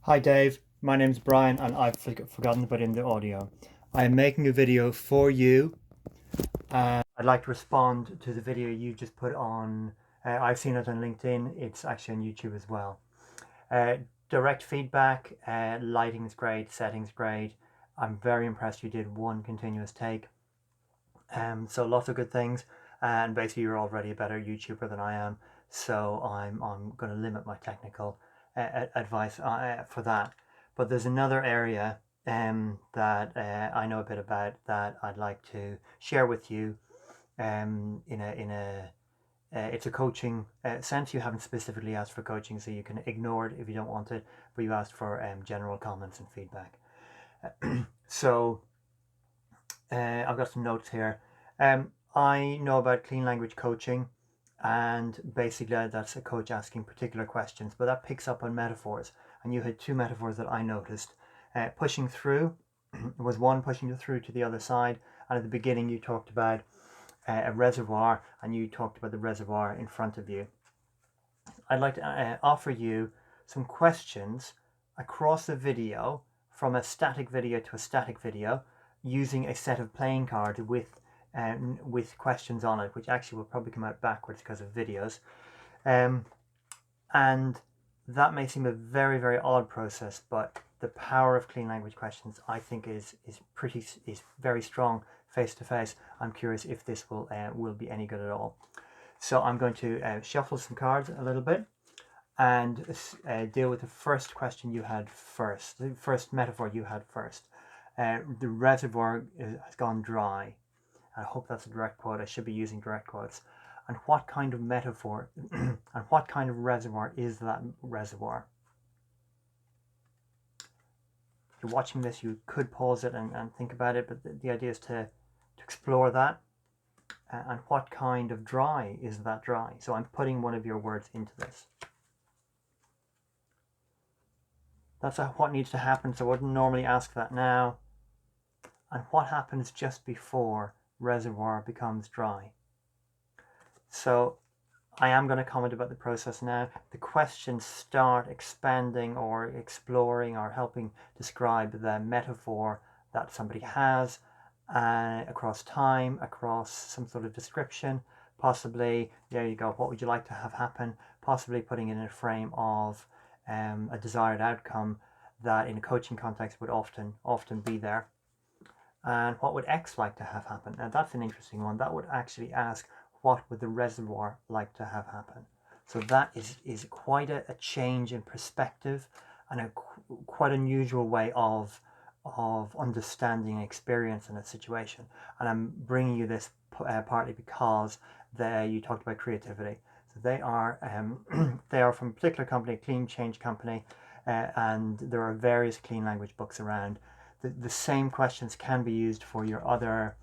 Hi Dave, my name's Brian and I've forgotten to put in the audio. I am making a video for you and I'd like to respond to the video you just put on. I've seen it on LinkedIn, it's actually on YouTube as well. Direct feedback, lighting's great, settings great. I'm very impressed you did one continuous take. So lots of good things, and basically you're already a better YouTuber than I am, so I'm going to limit my technical advice for that. But there's another area that I know a bit about that I'd like to share with you. It's a coaching sense. You haven't specifically asked for coaching, so you can ignore it if you don't want it, but you asked for general comments and feedback. So I've got some notes here. I know about clean language coaching, and basically that's a coach asking particular questions, but that picks up on metaphors. And you had two metaphors that I noticed. Pushing through was one, pushing through to the other side. And at the beginning you talked about a reservoir, and you talked about the reservoir in front of you. I'd like to offer you some questions across the video, from a static video to a static video, using a set of playing cards with questions on it, which actually will probably come out backwards because of videos. And that may seem a very, very odd process, but the power of clean language questions, I think, is very strong face to face. I'm curious if this will be any good at all. So I'm going to shuffle some cards a little bit and deal with the first question you had first, the first metaphor you had first. The reservoir has gone dry. I hope that's a direct quote. I should be using direct quotes. And what kind of metaphor and what kind of reservoir is that reservoir? If you're watching this, you could pause it and think about it, but the idea is to explore that. And what kind of dry is that dry? So I'm putting one of your words into this. That's what needs to happen, so I wouldn't normally ask that now. And what happens just before reservoir becomes dry? So I am going to comment about the process now. The questions start expanding or exploring or helping describe the metaphor that somebody has across time, across some sort of description. Possibly, there you go, what would you like to have happen? Possibly putting it in a frame of a desired outcome that in a coaching context would often be there. And what would X like to have happen? Now that's an interesting one. That would actually ask, what would the reservoir like to have happen? So that is quite a change in perspective, and a quite unusual way of understanding experience in a situation. And I'm bringing you this partly because you talked about creativity. So they are from a particular company, Clean Change Company, and there are various clean language books around. The same questions can be used for your other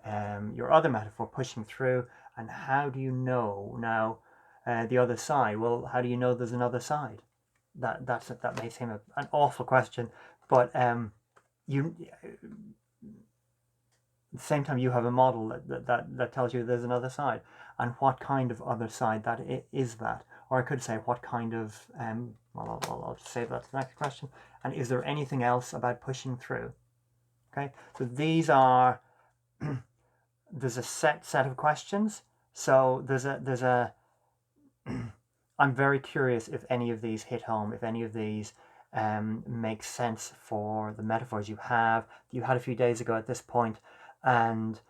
metaphor, pushing through. And how do you know now the other side? Well, how do you know there's another side? That may seem an awful question, but at the same time you have a model that tells you there's another side. And what kind of other side that is that? Or I could say, what kind of well, I'll just save that to the next question. And is there anything else about pushing through? Okay, so these are there's a set of questions. So there's a I'm very curious if any of these hit home, if any of these make sense for the metaphors you had a few days ago at this point, and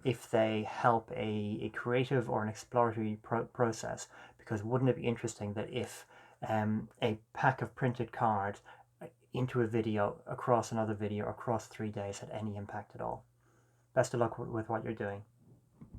if they help a creative or an exploratory process. Because wouldn't it be interesting that if a pack of printed cards into a video, across another video, across 3 days, had any impact at all? Best of luck with what you're doing.